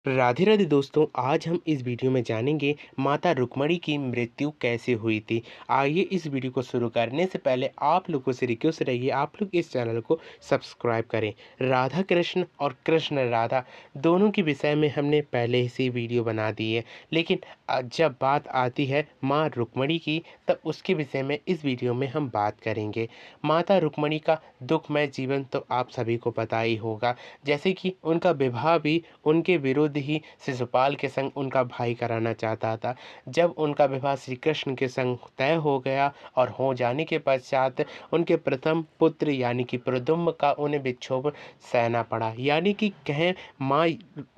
राधे राधे दोस्तों, आज हम इस वीडियो में जानेंगे माता रुक्मणी की मृत्यु कैसे हुई थी। आइए इस वीडियो को शुरू करने से पहले आप लोगों से रिक्वेस्ट रही है, आप लोग इस चैनल को सब्सक्राइब करें। राधा कृष्ण और कृष्ण राधा दोनों के विषय में हमने पहले से वीडियो बना दी है, लेकिन जब बात आती है माँ रुक्मणी की, तब उसके विषय में इस वीडियो में हम बात करेंगे। माता रुक्मणी का दुखमय जीवन तो आप सभी को पता ही होगा। जैसे कि उनका विवाह भी उनके विरुद्ध ही शिशुपाल के संग उनका भाई कराना चाहता था। जब उनका विवाह श्री कृष्ण के संग तय हो गया और हो जाने के पश्चात उनके प्रथम पुत्र यानी कि प्रद्युम्न का उन्हें विक्षोभ सहना पड़ा। यानी कि कहें माँ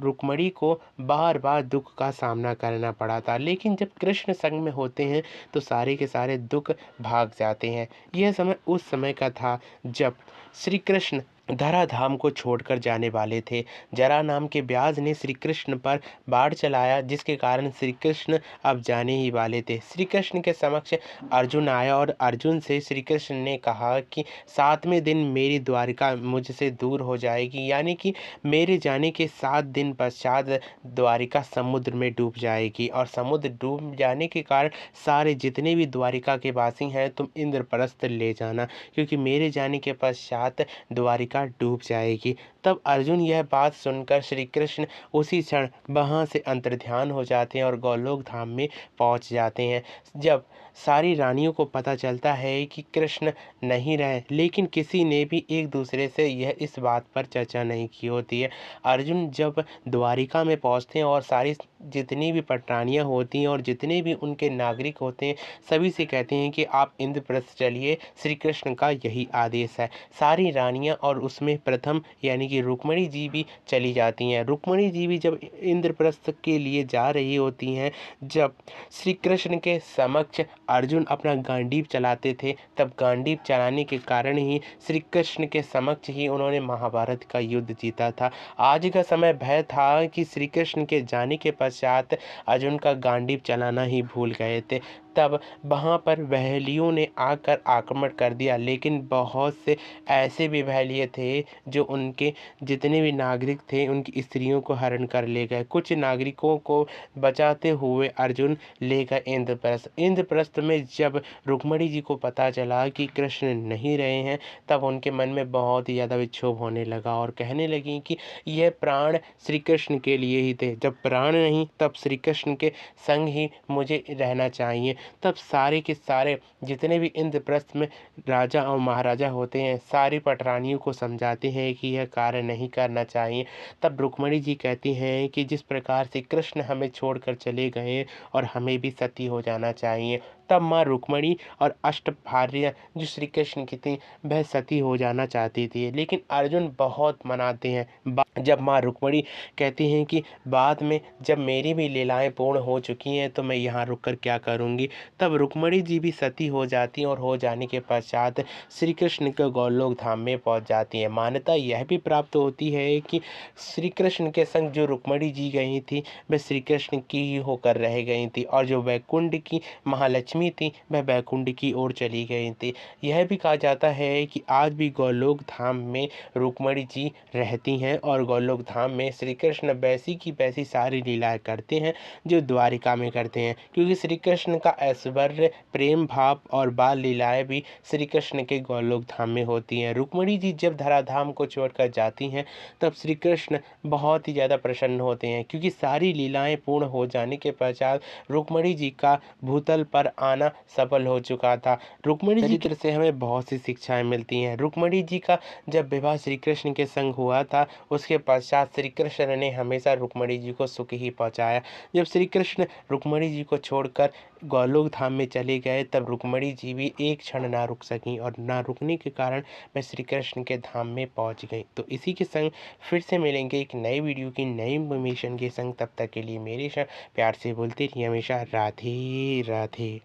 रुक्मणी को बार बार दुख का सामना करना पड़ा था, लेकिन जब कृष्ण संग में होते हैं तो सारे के सारे दुख भाग जाते हैं। यह समय उस समय का था जब श्री कृष्ण धराधाम को छोड़कर जाने वाले थे। जरा नाम के ब्याज ने श्री कृष्ण पर बाढ़ चलाया, जिसके कारण श्री कृष्ण अब जाने ही वाले थे। श्री कृष्ण के समक्ष अर्जुन आया और अर्जुन से श्री कृष्ण ने कहा कि 7वें दिन मेरी द्वारिका मुझसे दूर हो जाएगी, यानी कि मेरे जाने के 7 दिन पश्चात द्वारिका समुद्र में डूब जाएगी। और समुद्र डूब जाने के कारण सारे जितने भी द्वारिका के वासी हैं तुम इंद्रप्रस्थ ले जाना, क्योंकि मेरे जाने के पश्चात द्वारिका डूब जाएगी। तब अर्जुन यह बात सुनकर श्री कृष्ण उसी क्षण वहाँ से अंतर्ध्यान हो जाते हैं और गोलोक धाम में पहुँच जाते हैं। जब सारी रानियों को पता चलता है कि कृष्ण नहीं रहे, लेकिन किसी ने भी एक दूसरे से इस बात पर चर्चा नहीं की होती है। अर्जुन जब द्वारिका में पहुँचते हैं और सारी जितनी भी पटरानियाँ होती हैं और जितने भी उनके नागरिक होते हैं सभी से कहते हैं कि आप इंद्रप्रस्थ चलिए, श्री कृष्ण का यही आदेश है। सारी रानियां और उसमें प्रथम यानी कि रुक्मणी जी भी चली जाती हैं। रुक्मणी जी भी जब इंद्रप्रस्थ के लिए जा रही होती हैं, जब श्री कृष्ण के समक्ष अर्जुन अपना गांडीव चलाते थे, तब गांडीव चलाने के कारण ही श्री कृष्ण के समक्ष ही उन्होंने महाभारत का युद्ध जीता था। आज का समय भय था कि श्री कृष्ण के जाने के पश्चात अर्जुन का गांडीव चलाना ही भूल गए थे। तब वहाँ पर वहेलियों ने आकर आक्रमण कर दिया, लेकिन बहुत से ऐसे भी वहेलिये थे जो उनके जितने भी नागरिक थे उनकी स्त्रियों को हरण कर ले गए। कुछ नागरिकों को बचाते हुए अर्जुन ले गए इंद्रप्रस्थ। इंद्रप्रस्थ में जब रुक्मणी जी को पता चला कि कृष्ण नहीं रहे हैं, तब उनके मन में बहुत ही ज़्यादा विक्षोभ होने लगा और कहने लगी कि यह प्राण श्री कृष्ण के लिए ही थे। जब प्राण नहीं तब श्री कृष्ण के संग ही मुझे रहना चाहिए। तब सारे के सारे जितने भी इंद्रप्रस्थ में राजा और महाराजा होते हैं सारी पटरानियों को समझाते हैं कि यह कार्य नहीं करना चाहिए। तब रुक्मणी जी कहती हैं कि जिस प्रकार से कृष्ण हमें छोड़कर चले गए और हमें भी सती हो जाना चाहिए। तब माँ रुक्मणी और अष्टभार्या जो श्री कृष्ण की थी वह सती हो जाना चाहती थी, लेकिन अर्जुन बहुत मनाते हैं। जब माँ रुक्मणी कहती हैं कि बाद में जब मेरी भी लीलाएं पूर्ण हो चुकी हैं तो मैं यहाँ रुककर क्या करूँगी, तब रुक्मणी जी भी सती हो जाती हैं और हो जाने के पश्चात श्री कृष्ण के गोलोक धाम में पहुँच जाती हैं। मान्यता यह भी प्राप्त होती है कि श्री कृष्ण के संग जो रुक्मणी जी गई थी वह श्री कृष्ण की ही होकर रह गई थी, और जो वैकुंठ की महालक्ष्मी थी वह वैकुंठ की ओर चली गई थी। यह भी कहा जाता है कि आज भी गोलोक धाम में रुक्मणी जी रहती हैं और गोलोक धाम में श्री कृष्ण वैसी की वैसी सारी लीलाएं करते हैं जो द्वारिका में करते हैं, क्योंकि श्री कृष्ण का ऐश्वर्य, प्रेम भाव और बाल लीलाएं भी श्री कृष्ण के गोलोक धाम में होती हैं। रुक्मणी जी जब धराधाम को छोड़कर जाती हैं तब श्री कृष्ण बहुत ही ज़्यादा प्रसन्न होते हैं, क्योंकि सारी लीलाएं पूर्ण हो जाने के पश्चात रुक्मणी जी का भूतल पर आना सफल हो चुका था। रुक्मणी जी चरित्र से हमें बहुत सी शिक्षाएं मिलती हैं। रुक्मणी जी का जब विवाह श्री कृष्ण के संग हुआ था उसके पश्चात श्री कृष्ण ने हमेशा रुक्मणी जी को सुख ही पहुँचाया। जब श्री कृष्ण रुक्मणी जी को छोड़कर गोलोक धाम में चले गए तब रुक्मणी जी भी एक क्षण ना रुक सकीं, और ना रुकने के कारण मैं श्री कृष्ण के धाम में पहुंच गई। तो इसी के संग फिर से मिलेंगे एक नई वीडियो की नई इन्फॉर्मेशन के संग। तब तक के लिए मेरे साथ प्यार से बोलते रहिए हमेशा राधे राधे।